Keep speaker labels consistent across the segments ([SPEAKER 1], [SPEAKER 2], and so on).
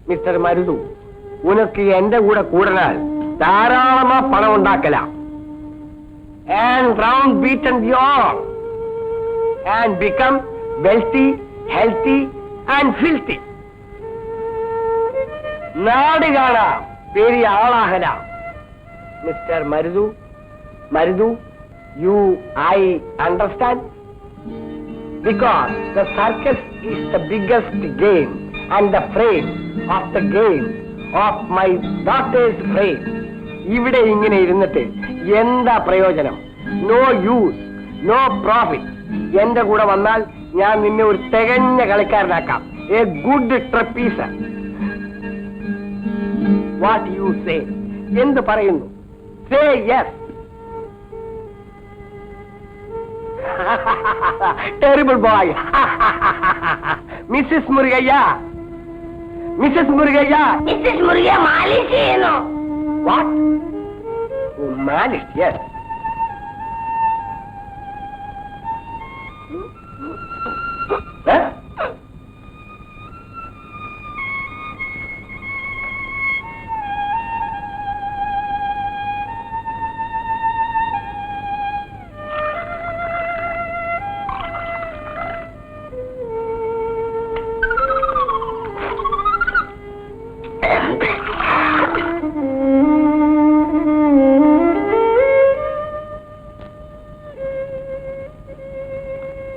[SPEAKER 1] Mister Maruthu, ഉനക്ക് എന്റെ കൂടെ കൂടനാൽ ധാരാളമാ പണം ഉണ്ടാക്കലാം. And round beat and all and become wealthy, healthy and filthy. നാട് കാണാം, പെരിയ ആളാകലാം. Mister Maruthu, you I understand? Because the circus is the biggest game and the frame of the game of my daughter's frame. ഇവിടെ ഇങ്ങനെ ഇരുന്നിട്ട് എന്താ പ്രയോജനം? No use, no profit. എന്റെ കൂടെ വന്നാൽ ഞാൻ നിന്നെ ഒരു തികഞ്ഞ കളിക്കാരനാക്കാം. A good trapezer. What you say? എന്ത് പറയുന്നു? Say yes. Terrible boy. Mrs Murugaiah മാലിഷ് ചെയ്യുന്നു. വാട്ട്? മാലിഷ്? Yes.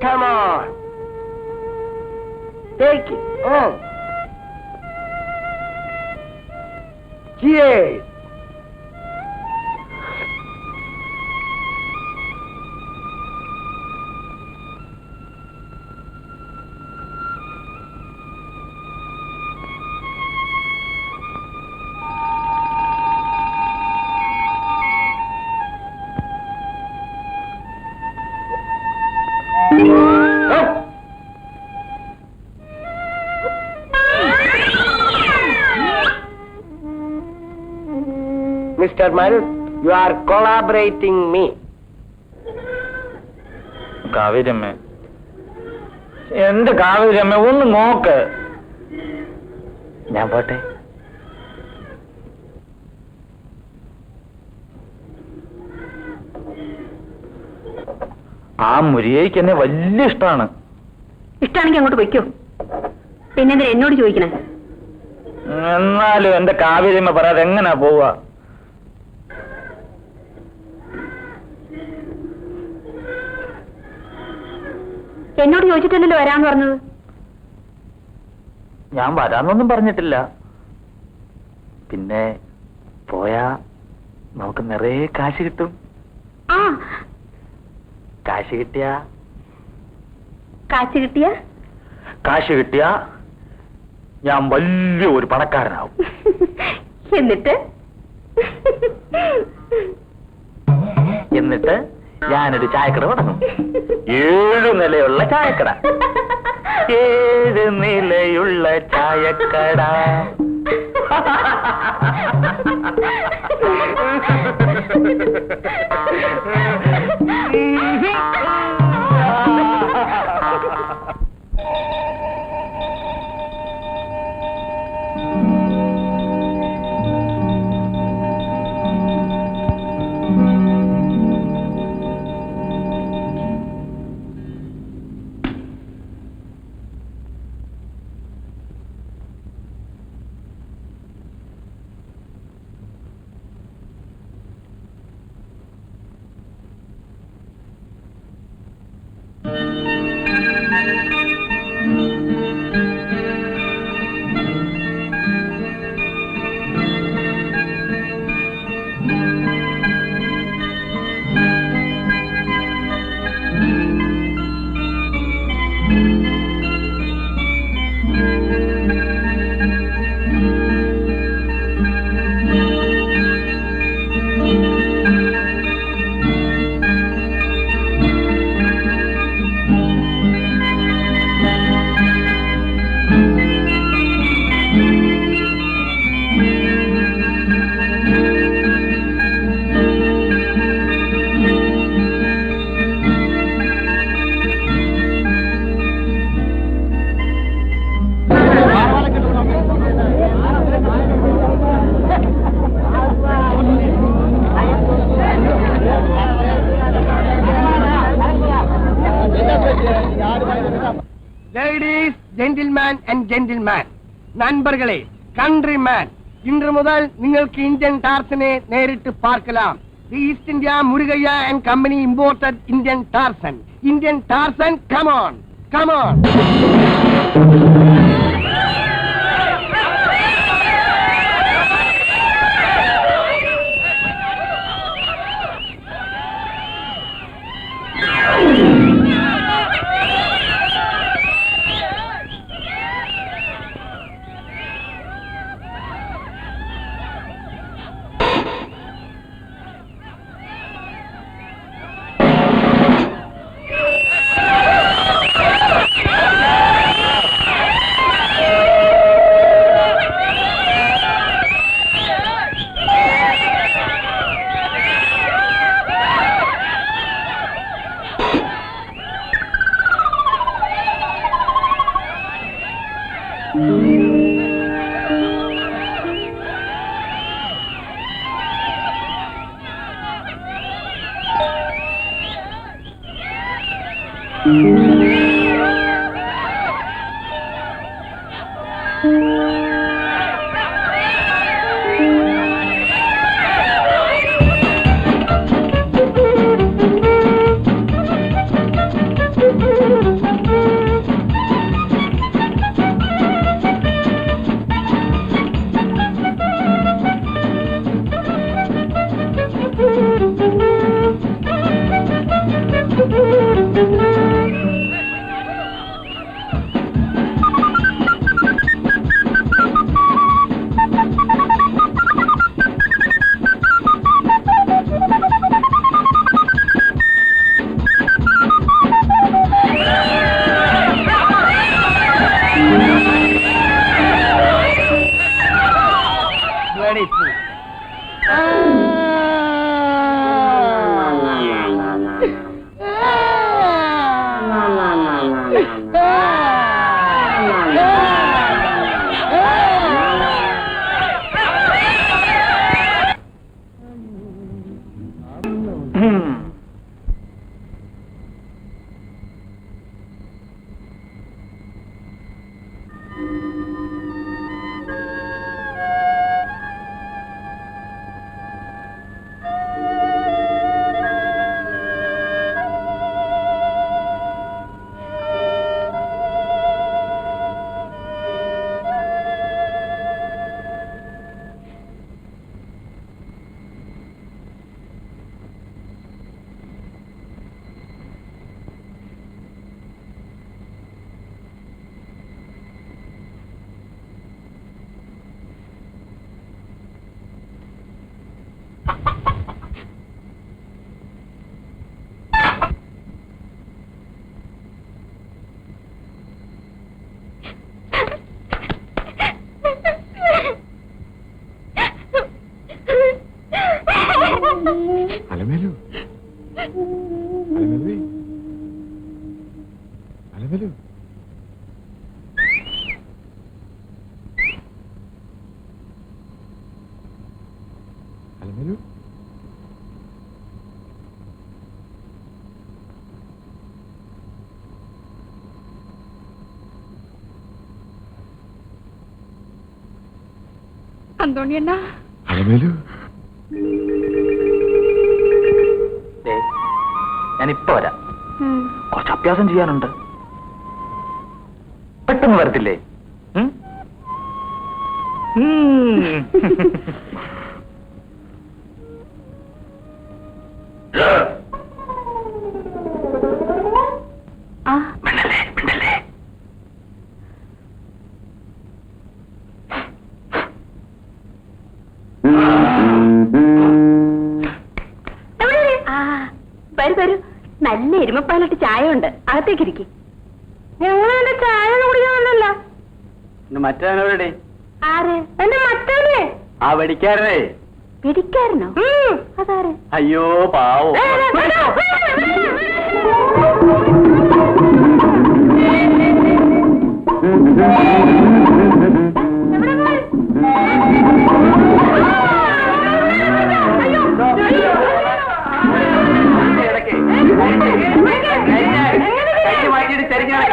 [SPEAKER 1] Come on. Take it on. Cheers. Mr. Marut, you are collaborating me.
[SPEAKER 2] കാവേരമ്മേ, എന്ത് കാവേരമ്മേ, ഒന്ന് നോക്ക്. ഞാൻ പോട്ടെ. ആ മുരിയേക്ക് എന്നെ വലിയ ഇഷ്ടമാണ്.
[SPEAKER 3] ഇഷ്ടമാണെങ്കിൽ അങ്ങോട്ട് വയ്ക്കോ. പിന്നെന്തിനാ എന്നോട് ചോദിക്കണേ?
[SPEAKER 2] എന്നാലും എന്റെ കാവേരമ്മ പറയാതെ എങ്ങനാ പോവാ?
[SPEAKER 3] എന്നോട് ചോദിച്ചിട്ടല്ലോ വരാന്ന് പറഞ്ഞത്.
[SPEAKER 2] ഞാൻ വരാന്നൊന്നും പറഞ്ഞിട്ടില്ല. പിന്നെ പോയാ നമുക്ക് നിറയെ കാശ് കിട്ടും.
[SPEAKER 3] ആ,
[SPEAKER 2] കാശ് കിട്ടിയ ഞാൻ വലിയ ഒരു പണക്കാരനാവും. എന്നിട്ട് ഞാനൊരു ചായക്കട തുടങ്ങും. 7 നിലയുള്ള ചായക്കട. 7 നിലയുള്ള ചായക്കട.
[SPEAKER 1] ലേഡീസ് ജെന്റിൽമാൻ ആൻഡ് ജെന്റിൽമാൻ, നண்பர்களே, കൺട്രിമാൻ, ഇன்று മുതൽ നിങ്ങൾക്ക് ഇന്ത്യൻ ടാർസനെ നേരിട്ട് പാർக்கலாம். The East India Murugaiah and Company imported Indian Tarzan. Indian Tarzan, come on come on.
[SPEAKER 4] Alamelu, അലമേലുവേ, അലമേലു. അലമേലു,
[SPEAKER 3] അന്തോണിയണ്ണ,
[SPEAKER 4] അലമേലു.
[SPEAKER 2] ഞാനിപ്പോ വരാം. കുറച്ച് അഭ്യാസം ചെയ്യാനുണ്ട്. പെട്ടെന്ന് വരത്തില്ലേ?
[SPEAKER 3] വരൂ, നല്ല എരുമപ്പാലിട്ട് ചായ ഉണ്ട്, അകത്തേക്കിരിക്കും. ഞങ്ങൾ ചായ കുടിക്കാനല്ല.
[SPEAKER 1] മറ്റവനോടെ
[SPEAKER 3] ആര്? എന്റെ മറ്റവനെ.
[SPEAKER 1] ആ വെടിക്കാരനെ.
[SPEAKER 3] പിടിക്കാരനോ? അതാര്?
[SPEAKER 1] അയ്യോ പാവോ. വീട് ചരിഞ്ഞാണ്.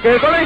[SPEAKER 2] കേൾക്കോളേ